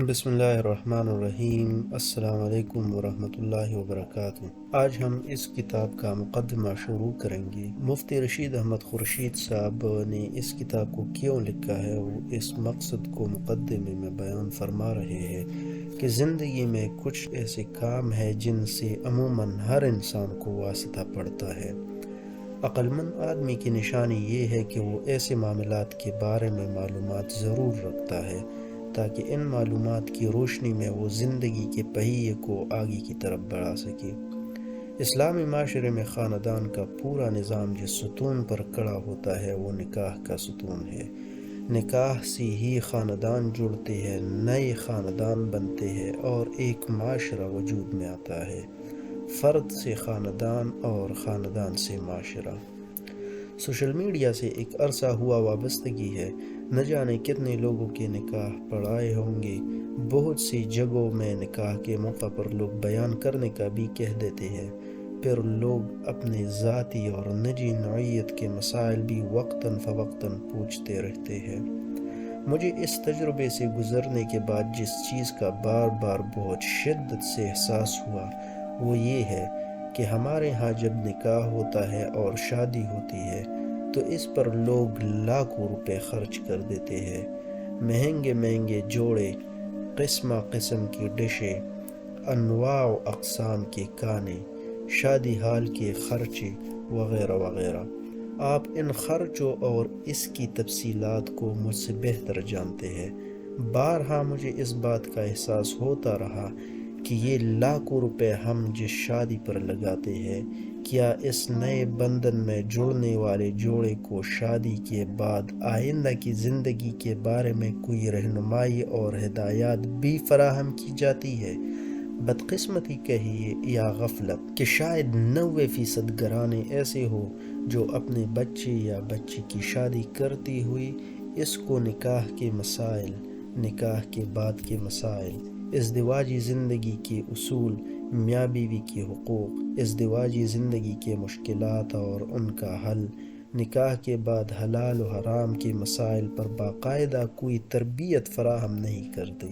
بسم اللہ الرحمن الرحیم۔ السلام علیکم ورحمۃ اللہ وبرکاتہ۔ آج ہم اس کتاب کا مقدمہ شروع کریں گے۔ مفتی رشید احمد خورشید صاحب نے اس کتاب کو کیوں لکھا ہے، وہ اس مقصد کو مقدمے میں بیان فرما رہے ہیں کہ زندگی میں کچھ ایسے کام ہیں جن سے عموماً ہر انسان کو واسطہ پڑتا ہے۔ عقل مند آدمی کی نشانی یہ ہے کہ وہ ایسے معاملات کے بارے میں معلومات ضرور رکھتا ہے تاکہ ان معلومات کی روشنی میں وہ زندگی کے پہیے کو آگے کی طرف بڑھا سکے۔ اسلامی معاشرے میں خاندان کا پورا نظام جس ستون پر کھڑا ہوتا ہے وہ نکاح کا ستون ہے۔ نکاح سے ہی خاندان جڑتے ہیں، نئے خاندان بنتے ہیں اور ایک معاشرہ وجود میں آتا ہے۔ فرد سے خاندان اور خاندان سے معاشرہ۔ سوشل میڈیا سے ایک عرصہ ہوا وابستگی ہے، نہ جانے کتنے لوگوں کے نکاح پڑھائے ہوں گے۔ بہت سی جگہوں میں نکاح کے موقع پر لوگ بیان کرنے کا بھی کہہ دیتے ہیں، پھر لوگ اپنے ذاتی اور نجی نوعیت کے مسائل بھی وقتاً فوقتاً پوچھتے رہتے ہیں۔ مجھے اس تجربے سے گزرنے کے بعد جس چیز کا بار بار بہت شدت سے احساس ہوا وہ یہ ہے کہ ہمارے ہاں جب نکاح ہوتا ہے اور شادی ہوتی ہے تو اس پر لوگ لاکھوں روپے خرچ کر دیتے ہیں۔ مہنگے مہنگے جوڑے، قسم کی ڈشیں، انواع و اقسام کے کھانے، شادی ہال کے خرچے وغیرہ وغیرہ۔ آپ ان خرچوں اور اس کی تفصیلات کو مجھ سے بہتر جانتے ہیں۔ بارہا مجھے اس بات کا احساس ہوتا رہا کہ یہ لاکھوں روپے ہم جس شادی پر لگاتے ہیں، کیا اس نئے بندھن میں جڑنے والے جوڑے کو شادی کے بعد آئندہ کی زندگی کے بارے میں کوئی رہنمائی اور ہدایات بھی فراہم کی جاتی ہے؟ بدقسمتی کہیے یا غفلت کہ شاید 90% گھرانے ایسے ہو جو اپنے بچے یا بچی کی شادی کرتی ہوئی اس کو نکاح کے مسائل، نکاح کے بعد کے مسائل، ازدواجی زندگی کے اصول، میاں بیوی کے حقوق، ازدواجی زندگی کے مشکلات اور ان کا حل، نکاح کے بعد حلال و حرام کے مسائل پر باقاعدہ کوئی تربیت فراہم نہیں کرتے۔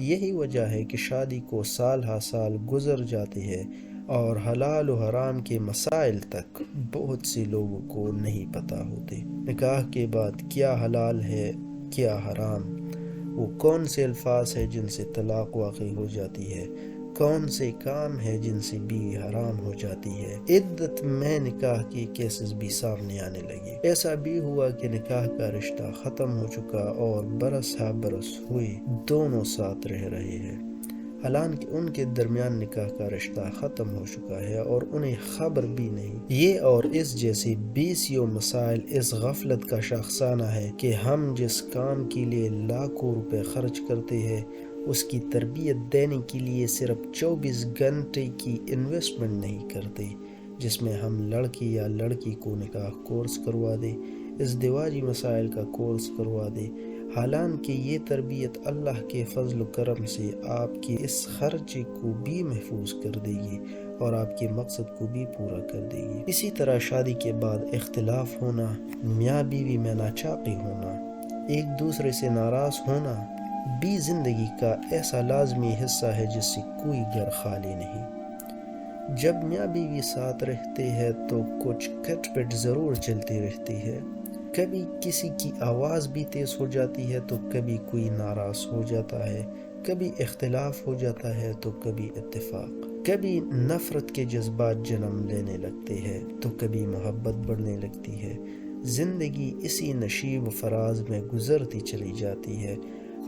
یہی وجہ ہے کہ شادی کو سال ہا سال گزر جاتے ہیں اور حلال و حرام کے مسائل تک بہت سے لوگوں کو نہیں پتہ ہوتے۔ نکاح کے بعد کیا حلال ہے، کیا حرام، وہ کون سے الفاظ ہیں جن سے طلاق واقع ہو جاتی ہے، کون سے کام ہیں جن سے بیوی حرام ہو جاتی ہے۔ عدت میں نکاح کے کیسز بھی سامنے آنے لگے۔ ایسا بھی ہوا کہ نکاح کا رشتہ ختم ہو چکا اور برس ہا برس ہوئے دونوں ساتھ رہ رہے ہیں، حالانکہ ان کے درمیان نکاح کا رشتہ ختم ہو چکا ہے اور انہیں خبر بھی نہیں۔ یہ اور اس جیسے بیسیوں مسائل اس غفلت کا شاخسانہ ہے کہ ہم جس کام کے لیے لاکھوں روپے خرچ کرتے ہیں اس کی تربیت دینے کے لیے صرف 24 گھنٹے کی انویسٹمنٹ نہیں کرتے، جس میں ہم لڑکی یا لڑکی کو نکاح کورس کروا دیں، ازدواجی مسائل کا کورس کروا دیں، حالانکہ یہ تربیت اللہ کے فضل و کرم سے آپ کے اس خرچے کو بھی محفوظ کر دے گی اور آپ کے مقصد کو بھی پورا کر دے گی۔ اسی طرح شادی کے بعد اختلاف ہونا، میاں بیوی میں ناچاقی ہونا، ایک دوسرے سے ناراض ہونا بھی زندگی کا ایسا لازمی حصہ ہے جس سے کوئی گھر خالی نہیں۔ جب میاں بیوی ساتھ رہتے ہیں تو کچھ کھٹ پٹ ضرور چلتی رہتی ہے، کبھی کسی کی آواز بھی تیز ہو جاتی ہے تو کبھی کوئی ناراض ہو جاتا ہے، کبھی اختلاف ہو جاتا ہے تو کبھی اتفاق، کبھی نفرت کے جذبات جنم لینے لگتے ہیں تو کبھی محبت بڑھنے لگتی ہے۔ زندگی اسی نشیب و فراز میں گزرتی چلی جاتی ہے۔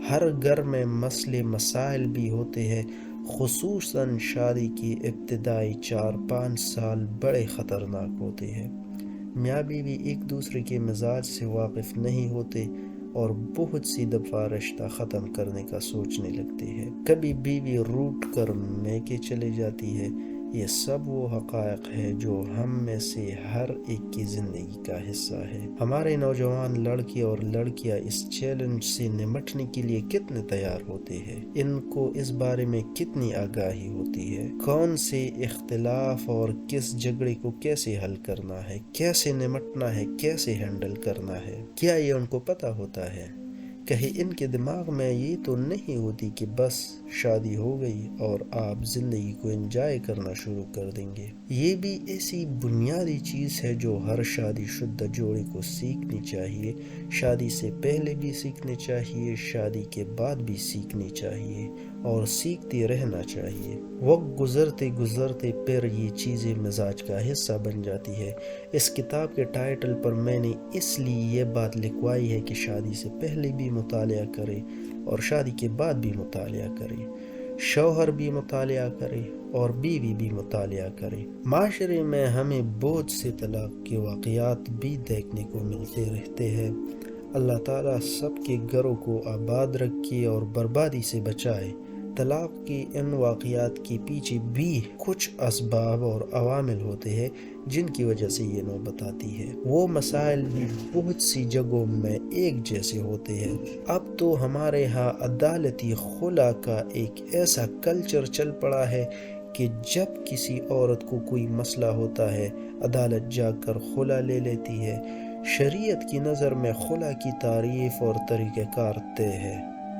ہر گھر میں مسئلے مسائل بھی ہوتے ہیں، خصوصاً شادی کی ابتدائی 4-5 سال بڑے خطرناک ہوتے ہیں۔ میاں بیوی ایک دوسرے کے مزاج سے واقف نہیں ہوتے اور بہت سی دفعہ رشتہ ختم کرنے کا سوچنے لگتے ہیں۔ کبھی بیوی روٹ کر میکے چلے جاتی ہے۔ یہ سب وہ حقائق ہے جو ہم میں سے ہر ایک کی زندگی کا حصہ ہے۔ ہمارے نوجوان لڑکے اور لڑکیاں اس چیلنج سے نمٹنے کے لیے کتنے تیار ہوتے ہیں؟ ان کو اس بارے میں کتنی آگاہی ہوتی ہے؟ کون سے اختلاف اور کس جھگڑے کو کیسے حل کرنا ہے، کیسے نمٹنا ہے، کیسے ہینڈل کرنا ہے؟ کیا یہ ان کو پتہ ہوتا ہے؟ کہیں ان کے دماغ میں یہ تو نہیں ہوتی کہ بس شادی ہو گئی اور آپ زندگی کو انجوائے کرنا شروع کر دیں گے۔ یہ بھی ایسی بنیادی چیز ہے جو ہر شادی شدہ جوڑے کو سیکھنی چاہیے، شادی سے پہلے بھی سیکھنی چاہیے، شادی کے بعد بھی سیکھنی چاہیے اور سیکھتے رہنا چاہیے۔ وقت گزرتے گزرتے پھر یہ چیزیں مزاج کا حصہ بن جاتی ہے۔ اس کتاب کے ٹائٹل پر میں نے اس لیے یہ بات لکھوائی ہے کہ شادی سے پہلے بھی مطالعہ کرے اور شادی کے بعد بھی مطالعہ کرے، شوہر بھی مطالعہ کرے اور بیوی بھی مطالعہ کرے۔ معاشرے میں ہمیں بہت سے طلاق کے واقعات بھی دیکھنے کو ملتے رہتے ہیں۔ اللہ تعالیٰ سب کے گھروں کو آباد رکھے اور بربادی سے بچائے۔ طلاق کے ان واقعات کے پیچھے بھی کچھ اسباب اور عوامل ہوتے ہیں جن کی وجہ سے یہ نوبت آتی ہے۔ وہ مسائل بھی بہت سی جگہوں میں ایک جیسے ہوتے ہیں۔ اب تو ہمارے ہاں عدالتی خلا کا ایک ایسا کلچر چل پڑا ہے کہ جب کسی عورت کو کوئی مسئلہ ہوتا ہے عدالت جا کر خلا لے لیتی ہے۔ شریعت کی نظر میں خلا کی تعریف اور طریقہ کار طے ہے،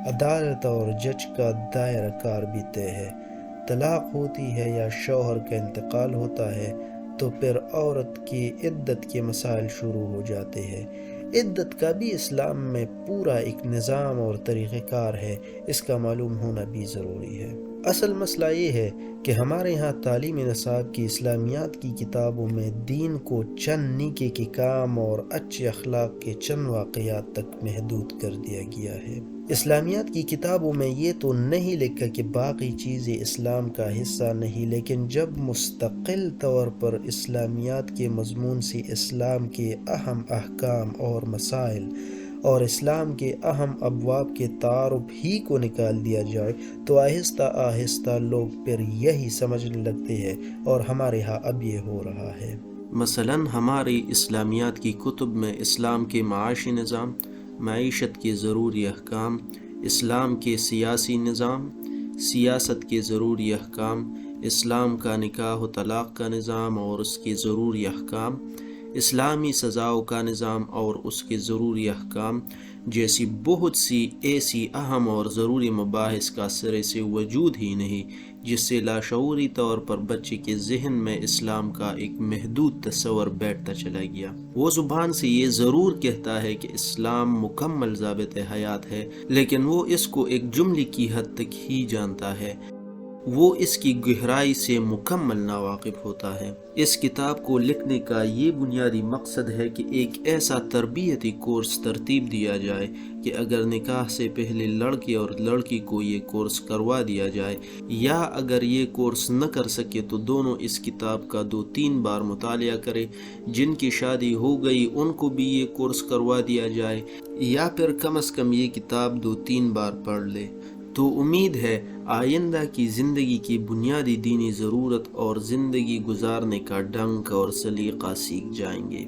عدالت اور جج کا دائرہ کار بھی طے ہے۔ طلاق ہوتی ہے یا شوہر کا انتقال ہوتا ہے تو پھر عورت کی عدت کے مسائل شروع ہو جاتے ہیں۔ عدت کا بھی اسلام میں پورا ایک نظام اور طریقہ کار ہے، اس کا معلوم ہونا بھی ضروری ہے۔ اصل مسئلہ یہ ہے کہ ہمارے ہاں تعلیم نصاب کی اسلامیات کی کتابوں میں دین کو چند نیکی کے کام اور اچھے اخلاق کے چند واقعات تک محدود کر دیا گیا ہے۔ اسلامیات کی کتابوں میں یہ تو نہیں لکھا کہ باقی چیزیں اسلام کا حصہ نہیں، لیکن جب مستقل طور پر اسلامیات کے مضمون سے اسلام کے اہم احکام اور مسائل اور اسلام کے اہم ابواب کے تعارف ہی کو نکال دیا جائے تو آہستہ آہستہ لوگ پھر یہی سمجھنے لگتے ہیں، اور ہمارے ہاں اب یہ ہو رہا ہے۔ مثلاً ہماری اسلامیات کی کتب میں اسلام کے معاشی نظام، معیشت کے ضروری احکام، اسلام کے سیاسی نظام، سیاست کے ضروری احکام، اسلام کا نکاح و طلاق کا نظام اور اس کے ضروری احکام، اسلامی سزاؤں کا نظام اور اس کے ضروری احکام جیسی بہت سی ایسی اہم اور ضروری مباحث کا سرے سے وجود ہی نہیں، جس سے لاشعوری طور پر بچے کے ذہن میں اسلام کا ایک محدود تصور بیٹھتا چلا گیا۔ وہ زبان سے یہ ضرور کہتا ہے کہ اسلام مکمل ضابط حیات ہے، لیکن وہ اس کو ایک جملے کی حد تک ہی جانتا ہے، وہ اس کی گہرائی سے مکمل ناواقف ہوتا ہے۔ اس کتاب کو لکھنے کا یہ بنیادی مقصد ہے کہ ایک ایسا تربیتی کورس ترتیب دیا جائے کہ اگر نکاح سے پہلے لڑکے اور لڑکی کو یہ کورس کروا دیا جائے، یا اگر یہ کورس نہ کر سکے تو دونوں اس کتاب کا 2-3 بار مطالعہ کرے۔ جن کی شادی ہو گئی ان کو بھی یہ کورس کروا دیا جائے، یا پھر کم از کم یہ کتاب 2-3 بار پڑھ لے، تو امید ہے آئندہ کی زندگی کی بنیادی دینی ضرورت اور زندگی گزارنے کا ڈھنگ اور سلیقہ سیکھ جائیں گے۔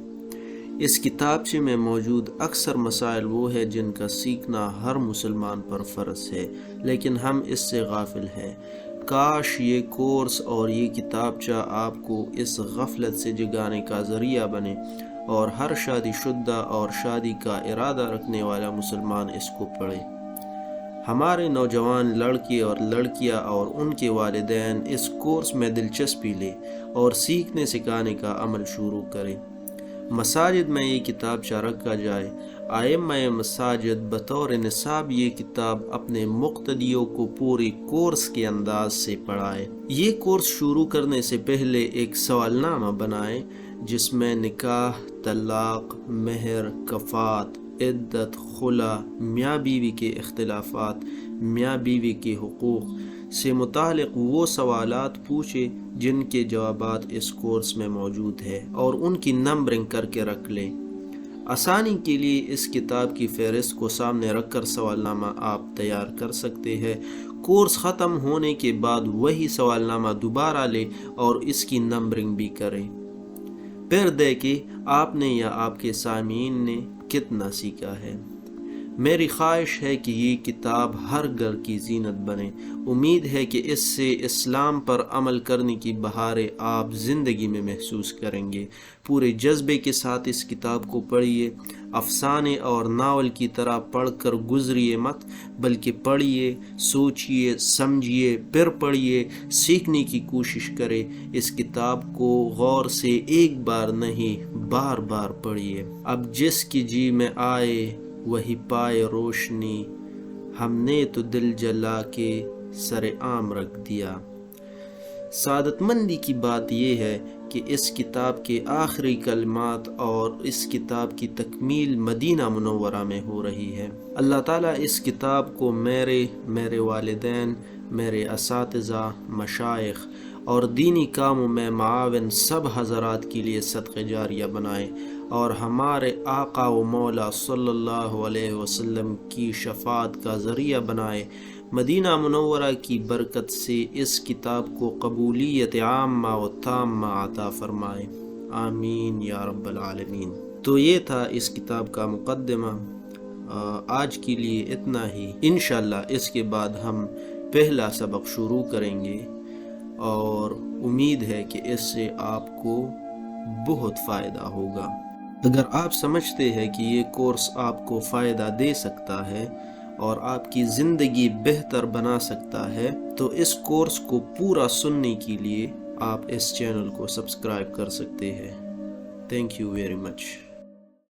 اس کتابچے میں موجود اکثر مسائل وہ ہے جن کا سیکھنا ہر مسلمان پر فرض ہے، لیکن ہم اس سے غافل ہیں۔ کاش یہ کورس اور یہ کتابچہ آپ کو اس غفلت سے جگانے کا ذریعہ بنے اور ہر شادی شدہ اور شادی کا ارادہ رکھنے والا مسلمان اس کو پڑھے۔ ہمارے نوجوان لڑکے اور لڑکیاں اور ان کے والدین اس کورس میں دلچسپی لیں اور سیکھنے سکھانے کا عمل شروع کریں۔ مساجد میں یہ کتابچہ رکھا جائے، ائمہ مساجد بطور نصاب یہ کتاب اپنے مقتدیوں کو پورے کورس کے انداز سے پڑھائے۔ یہ کورس شروع کرنے سے پہلے ایک سوال نامہ بنائیں جس میں نکاح، طلاق، مہر، کفات، عدت، خلا، میاں بیوی کے اختلافات، میاں بیوی کے حقوق سے متعلق وہ سوالات پوچھے جن کے جوابات اس کورس میں موجود ہے اور ان کی نمبرنگ کر کے رکھ لیں۔ آسانی کے لیے اس کتاب کی فہرست کو سامنے رکھ کر سوال نامہ آپ تیار کر سکتے ہیں۔ کورس ختم ہونے کے بعد وہی سوال نامہ دوبارہ لیں اور اس کی نمبرنگ بھی کریں، پھر دیکھیں آپ نے یا آپ کے سامعین نے کتنا سیکھا ہے۔ میری خواہش ہے کہ یہ کتاب ہر گھر کی زینت بنے۔ امید ہے کہ اس سے اسلام پر عمل کرنے کی بہاریں آپ زندگی میں محسوس کریں گے۔ پورے جذبے کے ساتھ اس کتاب کو پڑھیے۔ افسانے اور ناول کی طرح پڑھ کر گزریے مت، بلکہ پڑھیے، سوچیے، سمجھیے، پھر پڑھیے، سیکھنے کی کوشش کرے۔ اس کتاب کو غور سے ایک بار نہیں، بار بار پڑھیے۔ اب جس کی جی میں آئے وہی پائے روشنی، ہم نے تو دل جلا کے سر عام رکھ دیا۔ سعادت مندی کی بات یہ ہے کہ اس کتاب کے آخری کلمات اور اس کتاب کی تکمیل مدینہ منورہ میں ہو رہی ہے۔ اللہ تعالیٰ اس کتاب کو میرے والدین، میرے اساتذہ، مشائخ اور دینی کاموں میں معاون سب حضرات کے لیے صدقہ جاریہ بنائے، اور ہمارے آقا و مولا صلی اللہ علیہ وسلم کی شفاعت کا ذریعہ بنائے۔ مدینہ منورہ کی برکت سے اس کتاب کو قبولیت عامہ و تامہ عطا فرمائے، آمین یا رب العالمین۔ تو یہ تھا اس کتاب کا مقدمہ۔ آج کے لیے اتنا ہی۔ انشاءاللہ اس کے بعد ہم پہلا سبق شروع کریں گے، اور امید ہے کہ اس سے آپ کو بہت فائدہ ہوگا۔ اگر آپ سمجھتے ہیں کہ یہ کورس آپ کو فائدہ دے سکتا ہے اور آپ کی زندگی بہتر بنا سکتا ہے، تو اس کورس کو پورا سننے کے لیے آپ اس چینل کو سبسکرائب کر سکتے ہیں۔ Thank you very much.